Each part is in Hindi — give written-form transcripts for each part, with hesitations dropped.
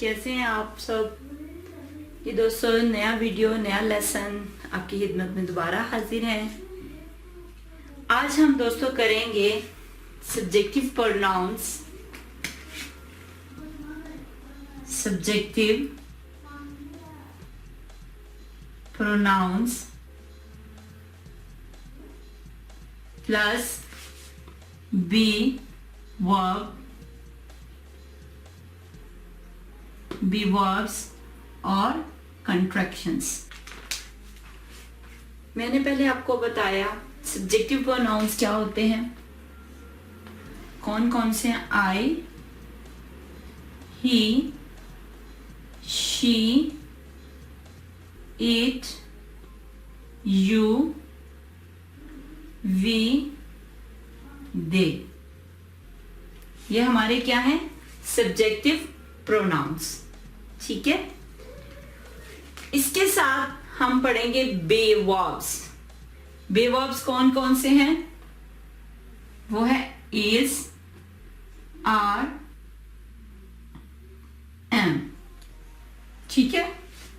कैसे हैं आप सब। ये दोस्तों नया वीडियो नया लेसन आपकी खिदमत में दोबारा हाजिर है। आज हम दोस्तों करेंगे subjective pronounce. Subjective pronounce plus B verb, B verbs और कंट्रैक्शंस। मैंने पहले आपको बताया सब्जेक्टिव प्रोनाउंस क्या होते हैं, कौन कौन से हैं। I, he, she, it, you, we, दे। ये हमारे क्या हैं, सब्जेक्टिव प्रोनाउंस। ठीक है, इसके साथ हम पढ़ेंगे बे वर्ब्स। बे वर्ब्स कौन कौन से हैं, वो है इज, आर, एम। ठीक है,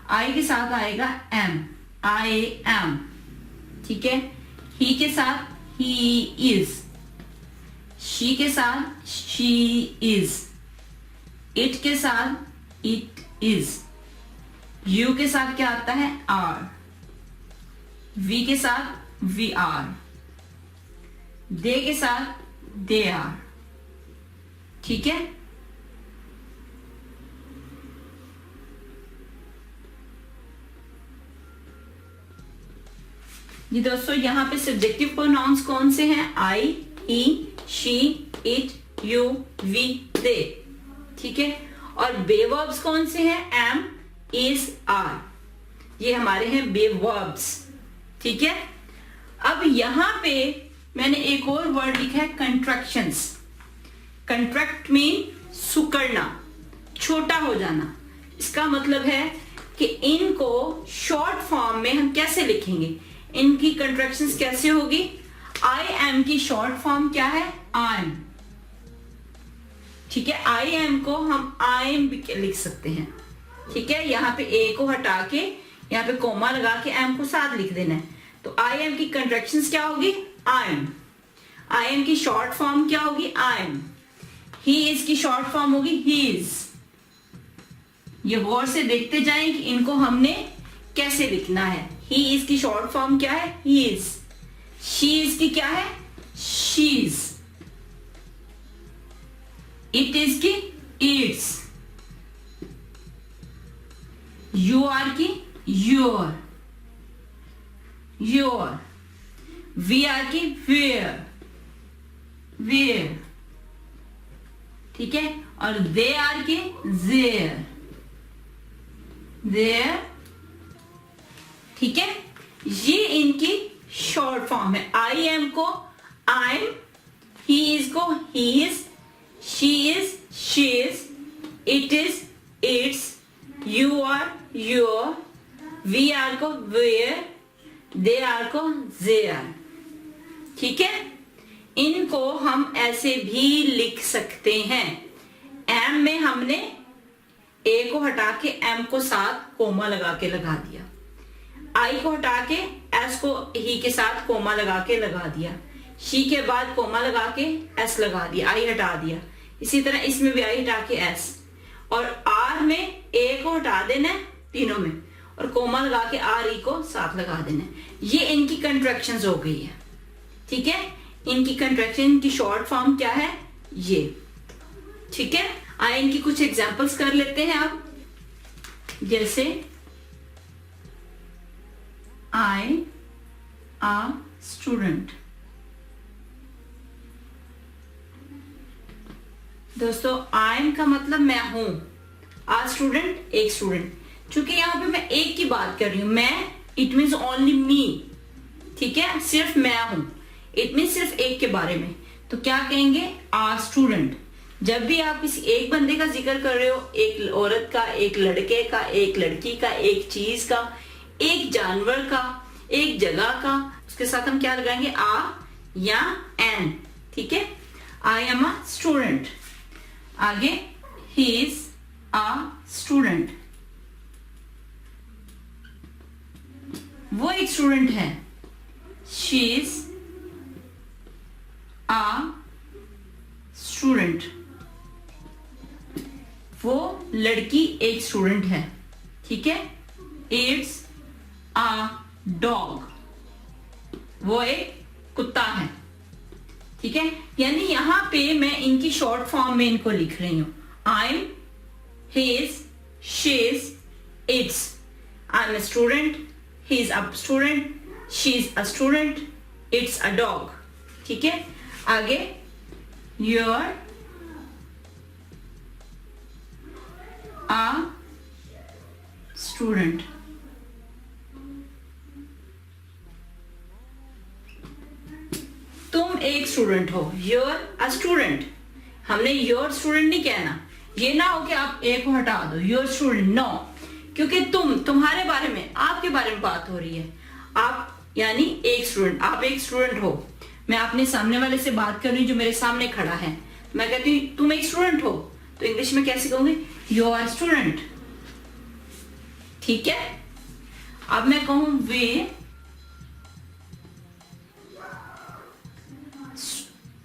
आई के साथ आएगा एम, आई एम। ठीक है, ही के साथ ही इज, शी के साथ शी इज, इट के साथ इट इज, यू के साथ क्या आता है, आर, वी के साथ वी आर, दे के साथ दे आर। ठीक है, ये दोस्तों यहां पे सब्जेक्टिव प्रोनाउंस कौन से हैं, I, he, she, it, you, we, दे। ठीक है, और बे वर्ब्स कौन से हैं, एम, इज, आर। ये हमारे हैं बे वर्ब्स। ठीक है, अब यहां पे मैंने एक और वर्ड लिखा है कंट्रैक्शंस। कंट्रैक्ट मीन सुकड़ना, छोटा हो जाना। इसका मतलब है कि इनको शॉर्ट फॉर्म में हम कैसे लिखेंगे, इनकी कंट्रैक्शंस कैसे होगी। आई एम की शॉर्ट फॉर्म क्या है, आई एम। ठीक है, आई एम को हम आई एम भी लिख सकते हैं। ठीक है, यहाँ पे ए को हटा के यहाँ पे कोमा लगा के एम को साथ लिख देना है। तो आई एम की कंट्रैक्शंस क्या होगी, आई एम। आई एम की शॉर्ट फॉर्म क्या होगी, आई एम। ही इज की शॉर्ट फॉर्म होगी ही इज। ये गौर से देखते जाएं कि इनको हमने कैसे लिखना है। ही इज की शॉर्ट फॉर्म क्या है, ही इज। शी इज की क्या है, शी इज। इट इज की इट्स। यू आर की योर, योर। वी आर की वेयर, वेयर। ठीक है, और दे आर की देयर, देयर। ठीक है, ये इनकी शॉर्ट फॉर्म है। आई एम को आई एम, ही इज को he is, she is she is, it is its, you are your, we are को where, they are को there। ठीक है, इनको हम ऐसे भी लिख सकते हैं। एम में हमने ए को हटा के एम को साथ कोमा लगा के लगा दिया, आई को हटा के एस को ही के साथ कोमा लगा के लगा दिया, शी के बाद कोमा लगा के एस लगा दिया, आई हटा दिया। इसी तरह इसमें भी आई हटा के एस, और आर में ए को हटा देना है तीनों में, और कोमा लगा के आर ई को साथ लगा देना है। ये इनकी कंट्रैक्शंस हो गई है। ठीक है, इनकी कंट्रैक्शन की शॉर्ट फॉर्म क्या है, ये। ठीक है, आइए इनकी कुछ एग्जांपल्स कर लेते हैं आप। जैसे आई आ स्टूडेंट। दोस्तों आई एम का मतलब मैं हूं, आ स्टूडेंट एक स्टूडेंट। चूंकि यहां पे मैं एक की बात कर रही हूं, मैं, इट मीन्स ओनली मी। ठीक है, सिर्फ मैं हूं, इट मीन्स सिर्फ एक के बारे में। तो क्या कहेंगे, आ स्टूडेंट। जब भी आप किसी एक बंदे का जिक्र कर रहे हो, एक औरत का, एक लड़के का, एक लड़की का, एक चीज का, एक जानवर का, एक जगह का, उसके साथ हम क्या लगाएंगे, आ या एन। ठीक है, आई एम अ स्टूडेंट। आगे, ही इज a student. वो एक स्टूडेंट है. She is a student. वो लड़की एक स्टूडेंट है. ठीक है. It's a dog. वो एक कुत्ता है. ठीक है. यानी यहां पे मैं इनकी शॉर्ट फॉर्म में इनको लिख रही हूं. I'm, his, she's, its. I'm a student. He's a student. She's a student. It's a dog. ठीक है. आगे you're a student. तुम एक स्टूडेंट हो. You're a student. हमने योर स्टूडेंट नहीं कहना. ये ना हो कि आप ए को हटा दो. योर स्टूडेंट नो, क्योंकि तुम्हारे बारे में, आपके बारे में बात हो रही है. आप यानी एक स्टूडेंट. आप एक स्टूडेंट हो. मैं अपने सामने वाले से बात कर रही हूँ जो मेरे सामने खड़ा है. मैं कहती हूँ तुम एक स्टूडेंट हो, तो इंग्लिश में कैसे कहूंगी? You are student. ठीक है. अब मैं कहूं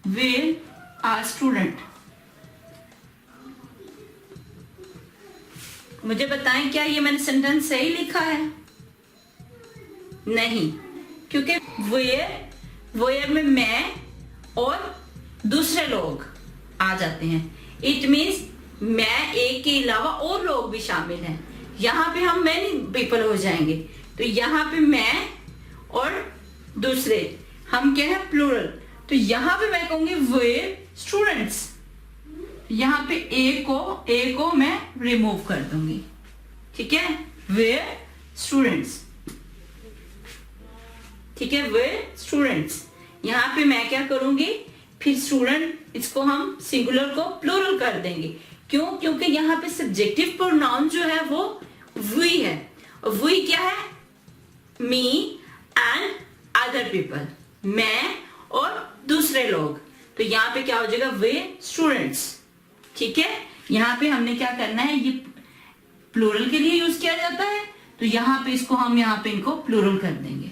वे आर स्टूडेंट. मुझे बताएं क्या ये मैंने सेंटेंस सही लिखा है? नहीं, क्योंकि वेयर में मैं और दूसरे लोग आ जाते हैं. इट मीन्स मैं एक के अलावा और लोग भी शामिल हैं. यहां पे हम मैनी पीपल हो जाएंगे. तो यहां पे मैं और दूसरे, हम क्या है? प्लूरल. तो यहां पे मैं कहूंगी वेयर स्टूडेंट्स. यहां पे ए को मैं रिमूव कर दूंगी. ठीक है. Where students. ठीक है. Where students. यहां पे मैं क्या करूंगी? फिर स्टूडेंट, इसको हम सिंगुलर को प्लूरल कर देंगे. क्यों? क्योंकि यहां पे सब्जेक्टिव प्रोनाउन जो है वो वी है. वी क्या है? Me and other people. मैं और दूसरे लोग. तो यहाँ पे क्या हो जाएगा? वे स्टूडेंट्स. ठीक है. यहाँ पे हमने क्या करना है? ये प्लूरल के लिए यूज किया जाता है, तो यहाँ पे इसको हम यहाँ पे इनको प्लूरल कर देंगे.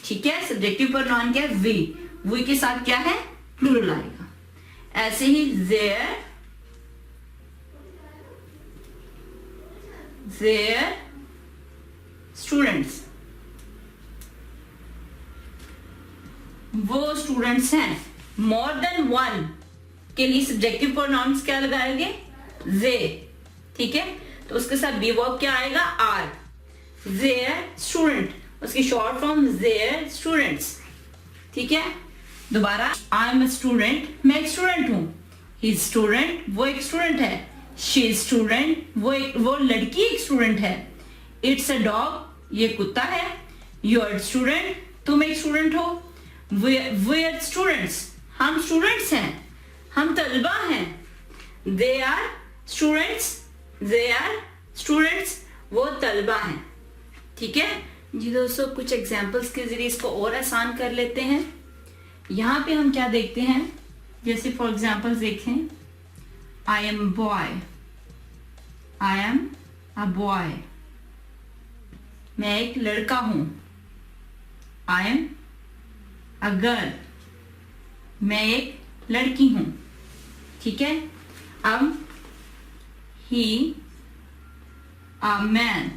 ठीक है. सब्जेक्टिव प्रोनाउन क्या है? वी के साथ क्या है? प्लूरल आएगा. ऐसे ही their स्टूडेंट्स. वो स्टूडेंट्स हैं. मोर देन वन के लिए सब्जेक्टिव प्रोनाउंस क्या लगाएंगे? they. ठीक है. तो उसके साथ बी वर्ब क्या आएगा? आर. their स्टूडेंट, उसकी शॉर्ट फॉर्म their स्टूडेंट्स. ठीक है. दोबारा, आई एम स्टूडेंट, मैं एक स्टूडेंट हूं. ही स्टूडेंट, वो एक स्टूडेंट है. शी स्टूडेंट, वो लड़की एक स्टूडेंट है. इट्स अ डॉग, ये कुत्ता है. यू आर स्टूडेंट, तुम एक स्टूडेंट हो. वी आर स्टूडेंट्स, हम स्टूडेंट्स हैं, हम तलबा हैं. दे आर स्टूडेंट्स, वो तलबा हैं. ठीक है जी दोस्तों. कुछ एग्जाम्पल्स के जरिए इसको और आसान कर लेते हैं. यहां पे हम क्या देखते हैं? जैसे फॉर एग्जाम्पल देखें, I am boy, I am a boy. मैं एक लड़का हूं. आई एम अ गर्ल, मैं एक लड़की हूं. ठीक है. अब ही अ मैन,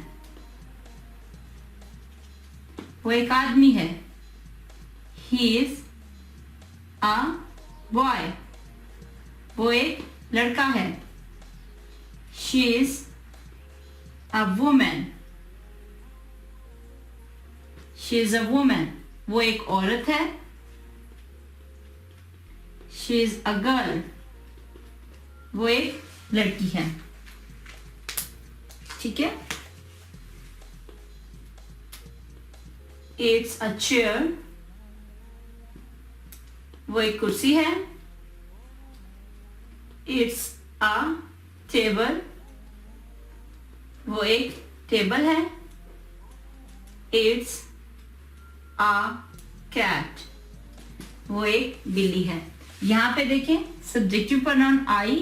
वो एक आदमी है. ही इज अ बॉय, वो एक लड़का है. She is a women, she is a women, वो एक औरत है. शी इज अ गर्ल, वो एक लड़की है. ठीक है. इट्स अ चेयर, वो एक कुर्सी है. इट्स अ टेबल, वो एक टेबल है. इट्स अ कैट, वो एक बिल्ली है. यहां पे देखें, subjective pronoun I,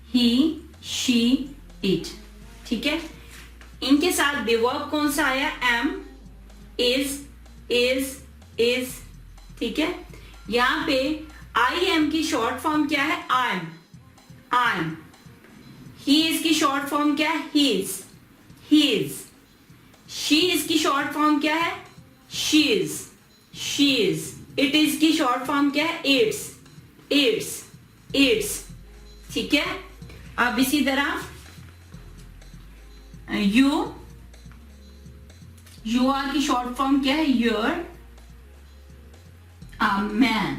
he, she, eat, ठीक है। इनके साथ भी वर्ब कौन सा आया, am, is, ठीक है। यहाँ पे I am की शॉर्ट फॉर्म क्या है, I'm। he is की शॉर्ट फॉर्म क्या है, his। she is की शॉर्ट फॉर्म क्या है, she's। it is की शॉर्ट फॉर्म क्या है, its, ठीक है। अब इसी तरह you are की शॉर्ट फॉर्म क्या है, you're a man,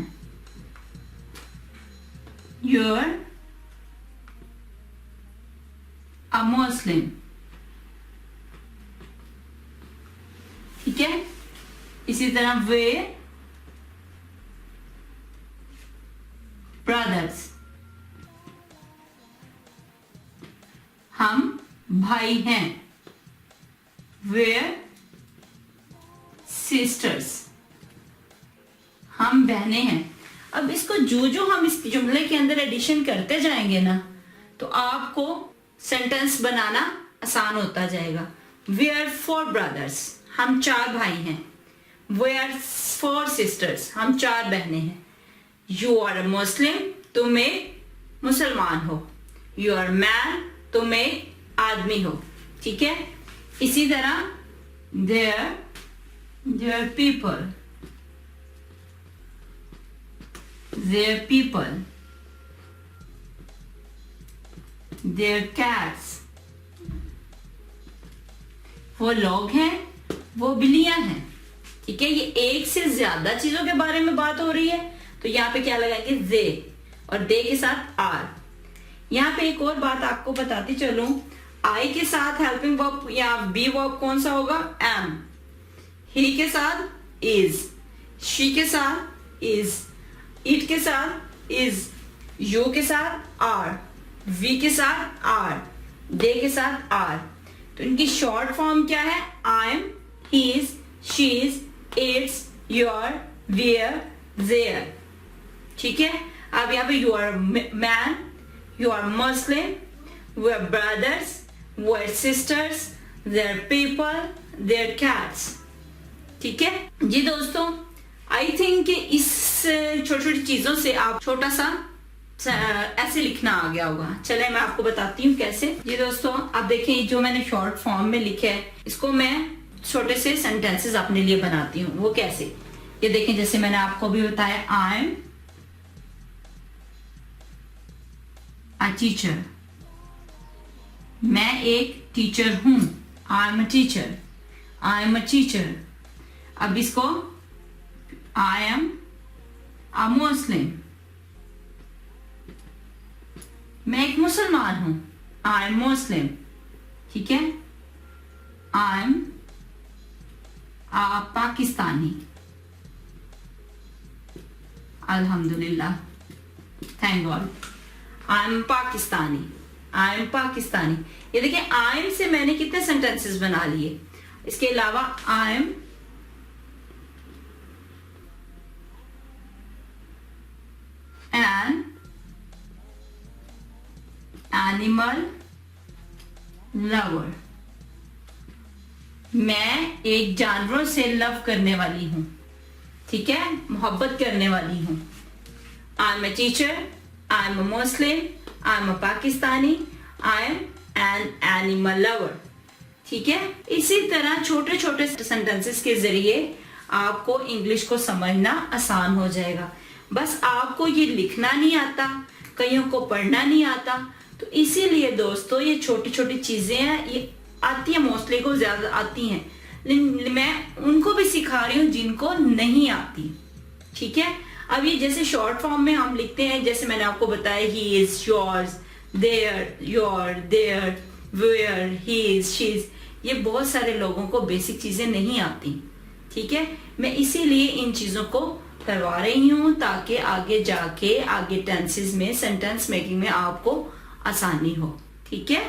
you're a Muslim, ठीक है। इसी तरह वे ब्रदर्स, हम भाई हैं, वेयर सिस्टर्स, हम बहनें हैं। अब इसको जो हम इस जुमले के अंदर एडिशन करते जाएंगे ना, तो आपको सेंटेंस बनाना आसान होता जाएगा। वेयर 4 ब्रदर्स, हम 4 भाई हैं। वेयर 4 सिस्टर्स, हम 4 बहनें हैं। यू आर अ मुस्लिम, तुम एक मुसलमान हो। यू आर मैन, तुम एक आदमी हो, ठीक है। इसी तरह देयर पीपल, देयर कैट्स, वो लोग हैं, वो बिल्लियां हैं, ठीक है। ये एक से ज्यादा चीजों के बारे में बात हो रही है, तो यहाँ पे क्या लगाएंगे, दे, और दे के साथ आर। यहाँ पे एक और बात आपको बताती चलूं, आई के साथ हेल्पिंग वर्ब या बी वर्ब कौन सा होगा, एम। ही के साथ इज, शी के साथ इज, इट के साथ इज, यू के साथ आर, वी के साथ आर, दे के साथ आर। तो इनकी शॉर्ट फॉर्म क्या है, I am, his, शीज, it's, your, where, there, ठीक है। अब यहाँ पे you are man, you are Muslim, we are brothers, we are sisters, there people, there cats, ठीक है जी। दोस्तों आई थिंक कि इस छोटी छोटी चीजों से आप छोटा सा ऐसे लिखना आ गया होगा। चले मैं आपको बताती हूँ कैसे। ये दोस्तों आप देखें, जो मैंने शॉर्ट फॉर्म में लिखा है, इसको मैं छोटे से सेंटेंसेस अपने लिए बनाती हूँ। वो कैसे, ये देखें, जैसे मैंने आपको भी बताया, आई एम अ टीचर, मैं एक टीचर हूं। I am a teacher, I am a teacher. अब इसको आई एम अ मुस्लिम, मैं एक मुसलमान हूं। आई एम मुस्लिम, ठीक है। आई एम अ पाकिस्तानी, अल्हम्दुलिल्लाह, thank God, I am Pakistani, I am Pakistani. ये देखिए, आई एम से मैंने कितने सेंटेंसेस बना लिए। इसके अलावा I am an animal lover, मैं एक जानवरों से लव करने वाली हूं, ठीक है, मोहब्बत करने वाली हूं। I M a teacher, I am a Muslim, I am a Pakistani, I am an animal lover, ठीक है। इसी तरह छोटे छोटे सेंटेंसेस के जरिए आपको इंग्लिश को समझना आसान हो जाएगा। बस आपको ये लिखना नहीं आता, कईयों को पढ़ना नहीं आता, तो इसीलिए दोस्तों ये छोटी छोटी चीजें हैं, ये आती है, मोस्टली को ज्यादा आती हैं, लेकिन मैं उनको भी सिखा रही हूँ जिनको नहीं आती, ठीक है। अब ये जैसे शॉर्ट फॉर्म में हम लिखते हैं, जैसे मैंने आपको बताया, he is, yours, there, your, there, where, he is, she is, ये बहुत सारे लोगों को बेसिक चीजें नहीं आती, ठीक है। मैं इसीलिए इन चीजों को करवा रही हूँ ताकि आगे जाके आगे टेंसेस में, सेंटेंस मेकिंग में आपको आसानी हो, ठीक है।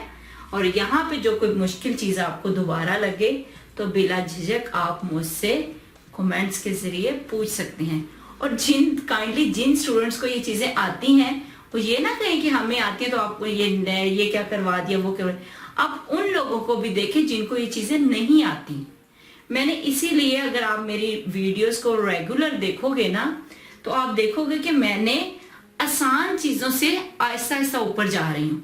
और यहाँ पे जो कोई मुश्किल चीज आपको दोबारा लगे तो बिला झिझक आप मुझसे कमेंट्स के जरिए पूछ सकते हैं। और जिन स्टूडेंट्स को ये चीजें आती हैं वो ये ना कहें कि हमें आती है तो आपको ये क्या करवा दिया, वो करवा। आप उन लोगों को भी देखें जिनको ये चीजें नहीं आती। मैंने इसीलिए, अगर आप मेरी वीडियोस को रेगुलर देखोगे ना, तो आप देखोगे कि मैंने आसान चीजों से आहिस्ता आहिस्ता ऊपर जा रही हूँ।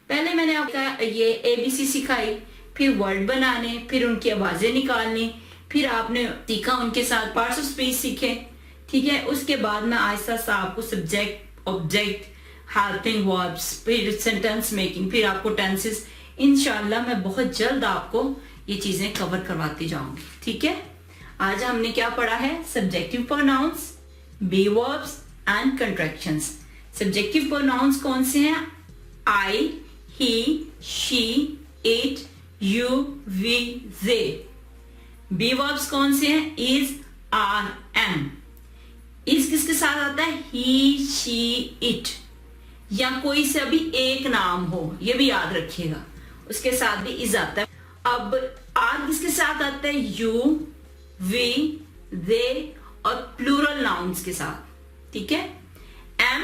पहले मैंने आपका ये ABC सिखाई, फिर वर्ड बनाने, फिर उनकी आवाजें निकालनी, फिर आपने सीखा उनके साथ पार्ट्स ऑफ स्पीच सीखे, ठीक है। उसके बाद मैं आहिस्ता आहिस्ता आपको सब्जेक्ट, ऑब्जेक्ट, हेल्पिंग वर्ब्स, फिर सेंटेंस मेकिंग, फिर आपको टेंसेस, इंशाल्लाह मैं बहुत जल्द आपको ये चीजें कवर करवाती जाऊंगी, ठीक है। आज हमने क्या पढ़ा है? Subjective pronouns, be verbs and contractions. Subjective pronouns कौन से हैं? I, he, she, it, you, we, they. Be verbs कौन से हैं? Is, are, M. इज किसके साथ आता है? ही, शी, इट, या कोई से भी एक नाम हो, ये भी याद रखिएगा, उसके साथ भी इज आता है। अब आर किसके साथ आता है? यू, वी, दे और प्लूरल नाउन्स के साथ, ठीक है। एम,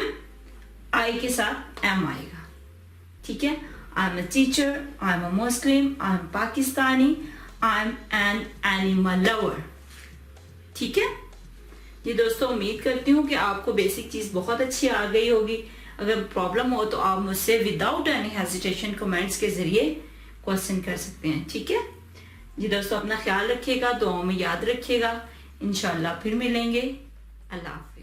आई के साथ एम आएगा, ठीक है। I am a teacher, I am a Muslim, I am Pakistani, I am an animal lover, ठीक है। जी दोस्तों, उम्मीद करती हूँ कि आपको बेसिक चीज बहुत अच्छी आ गई होगी। अगर प्रॉब्लम हो तो आप मुझसे विदाउट एनी हेजिटेशन कमेंट्स के जरिए क्वेश्चन कर सकते हैं, ठीक है। जी दोस्तों, अपना ख्याल रखिएगा, दुआओं में याद रखिएगा। इंशाल्लाह फिर मिलेंगे। अल्लाह हाफिज़।